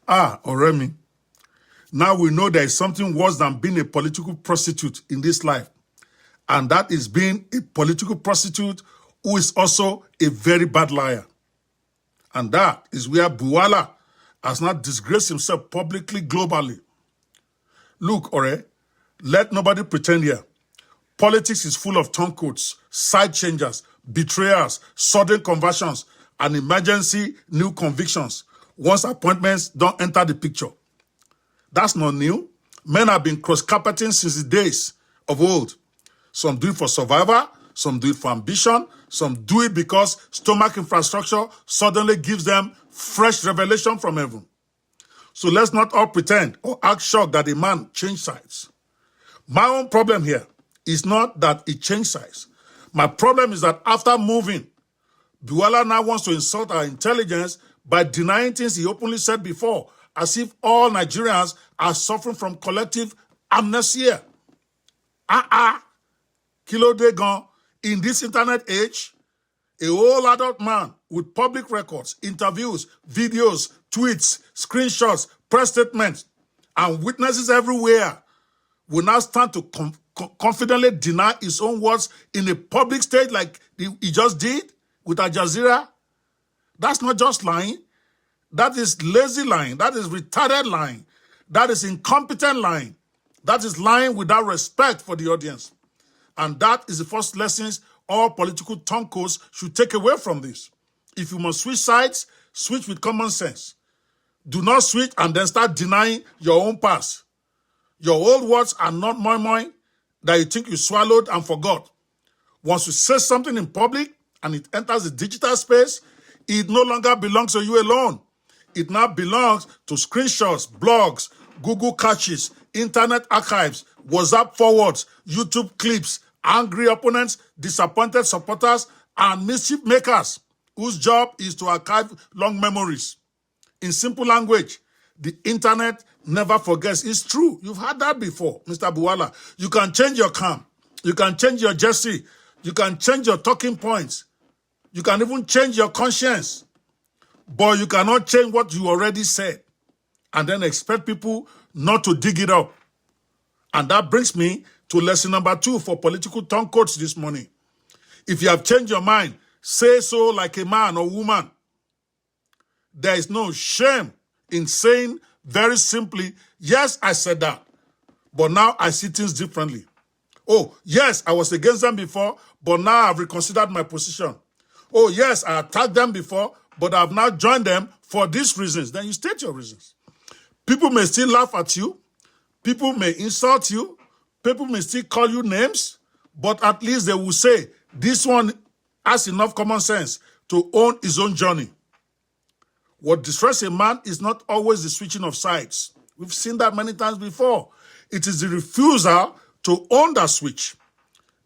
Oremi, now we know there is something worse than being a political prostitute in this life. And that is being a political prostitute who is also a very bad liar. And that is where Buwala has not disgraced himself publicly, globally. Look, Ore, let nobody pretend here. Politics is full of turncoats, side changers, betrayers, sudden conversions, and emergency new convictions once appointments don't enter the picture. That's not new. Men have been cross-carpeting since the days of old. Some do it for survival, some do it for ambition, some do it because stomach infrastructure suddenly gives them fresh revelation from heaven. So let's not all pretend or act shocked that a man changed sides. My own problem here is not that he changed sides. My problem is that after moving, Buwala now wants to insult our intelligence by denying things he openly said before, as if all Nigerians are suffering from collective amnesia. Kilo de gone. In this internet age, a whole adult man with public records, interviews, videos, tweets, screenshots, press statements, and witnesses everywhere will now stand to confidently deny his own words in a public stage like he just did with Al Jazeera. That's not just lying. That is lazy lying. That is retarded lying. That is incompetent lying. That is lying without respect for the audience. And that is the first lessons all political turncoats should take away from this. If you must switch sides, switch with common sense. Do not switch and then start denying your own past. Your old words are not moi that you think you swallowed and forgot. Once you say something in public and it enters the digital space, it no longer belongs to you alone. It now belongs to screenshots, blogs, Google caches, internet archives, WhatsApp forwards, YouTube clips, angry opponents, disappointed supporters, and mischief makers whose job is to archive long memories. In simple language, the internet never forgets. It's true. You've heard that before, Mr. Buwala. You can change your calm. You can change your jersey. You can change your talking points. You can even change your conscience. But you cannot change what you already said and then expect people not to dig it up. And that brings me to lesson number 2 for political turncoats this morning. If you have changed your mind, say so like a man or woman. There is no shame in saying very simply, yes, I said that, but now I see things differently. Oh, yes, I was against them before, but now I've reconsidered my position. Oh, yes, I attacked them before, but I've now joined them for these reasons. Then you state your reasons. People may still laugh at you. People may insult you. People may still call you names, but at least they will say, this one has enough common sense to own his own journey. What distresses a man is not always the switching of sides. We've seen that many times before. It is the refusal to own that switch.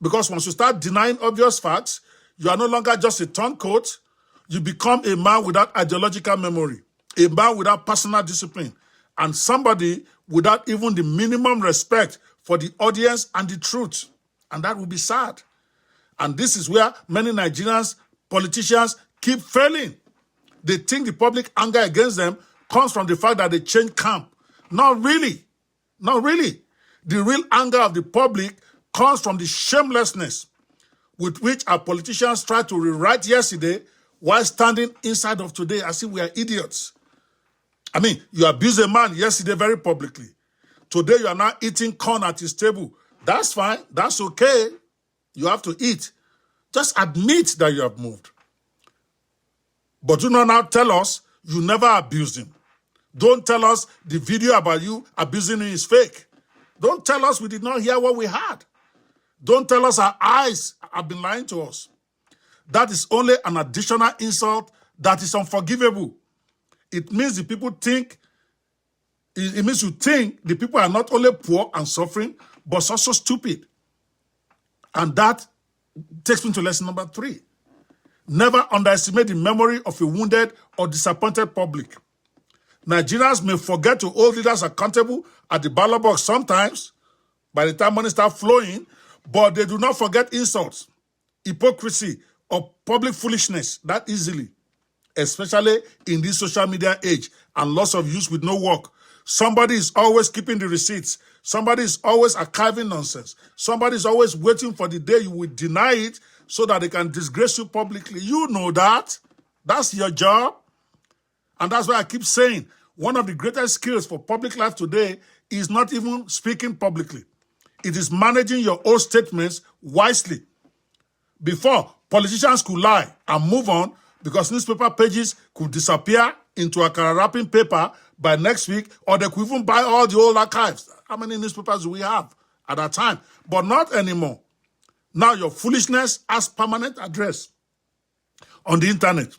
Because once you start denying obvious facts, you are no longer just a turncoat. You become a man without ideological memory, a man without personal discipline, and somebody without even the minimum respect for the audience and the truth. And that will be sad. And this is where many Nigerians, politicians keep failing. They think the public anger against them comes from the fact that they change camp. Not really. Not really. The real anger of the public comes from the shamelessness with which our politicians try to rewrite yesterday while standing inside of today as if we are idiots. I mean, you abused a man yesterday very publicly. Today you are now eating corn at his table. That's fine. That's okay. You have to eat. Just admit that you have moved. But do not now tell us you never abused him. Don't tell us the video about you abusing him is fake. Don't tell us we did not hear what we heard. Don't tell us our eyes have been lying to us. That is only an additional insult that is unforgivable. It means the people think, it means you think the people are not only poor and suffering, but also stupid. And that takes me to lesson number 3. Never underestimate the memory of a wounded or disappointed public. Nigerians may forget to hold leaders accountable at the ballot box sometimes, by the time money starts flowing, but they do not forget insults, hypocrisy, or public foolishness that easily. especially in this social media age and lots of youth with no work. Somebody is always keeping the receipts. Somebody is always archiving nonsense. Somebody is always waiting for the day you will deny it so that they can disgrace you publicly. You know that. That's your job. And that's why I keep saying one of the greatest skills for public life today is not even speaking publicly. It is managing your own statements wisely. Before, politicians could lie and move on because newspaper pages could disappear into a wrapping paper by next week, or they could even buy all the old archives. How many newspapers do we have at that time? But not anymore. Now your foolishness has permanent address on the internet.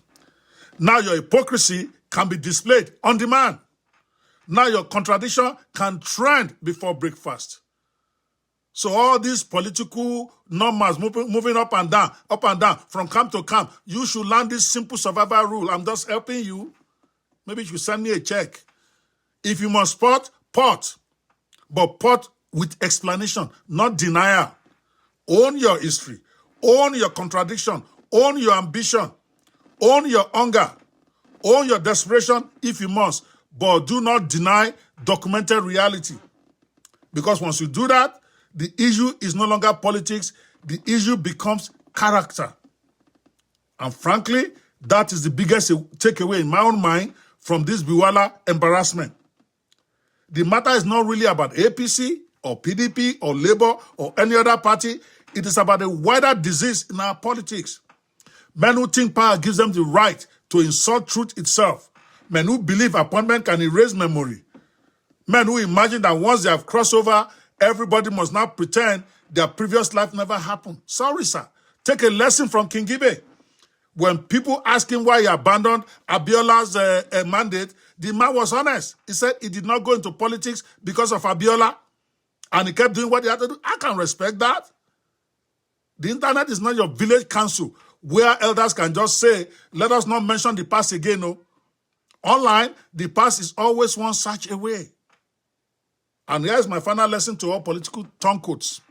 Now your hypocrisy can be displayed on demand. Now your contradiction can trend before breakfast. So all these political numbers moving up and down, from camp to camp, you should learn this simple survival rule. I'm just helping you. Maybe you should send me a check. If you must pot, but pot with explanation, not denial. Own your history. Own your contradiction. Own your ambition. Own your hunger. Own your desperation if you must, but do not deny documented reality. Because once you do that, the issue is no longer politics. The issue becomes character. And frankly, that is the biggest takeaway in my own mind from this Biwala embarrassment. The matter is not really about APC or PDP or Labour or any other party. It is about a wider disease in our politics. Men who think power gives them the right to insult truth itself. Men who believe appointment can erase memory. Men who imagine that once they have crossed over, everybody must now pretend their previous life never happened. Sorry, sir. Take a lesson from King Gibe. When people asked him why he abandoned Abiola's mandate, the man was honest. He said he did not go into politics because of Abiola, and he kept doing what he had to do. I can respect that. The internet is not your village council where elders can just say, let us not mention the past again. No. Online, the past is always one search away. And here's my final lesson to all political turncoats.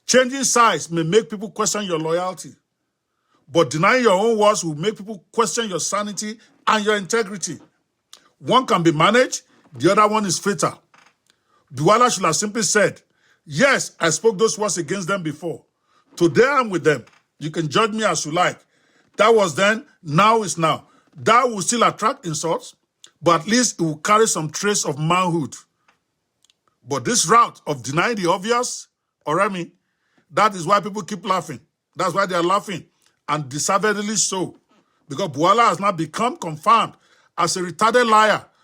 Changing sides may make people question your loyalty, but denying your own words will make people question your sanity and your integrity. One can be managed, the other one is fatal. Biwala should have simply said, yes, I spoke those words against them before. Today I'm with them. You can judge me as you like. That was then, now is now. That will still attract insults, but at least it will carry some trace of manhood. But this route of denying the obvious, Oremi, that is why people keep laughing. That's why they are laughing, and deservedly so. Because Biwala has now become confirmed as a retarded liar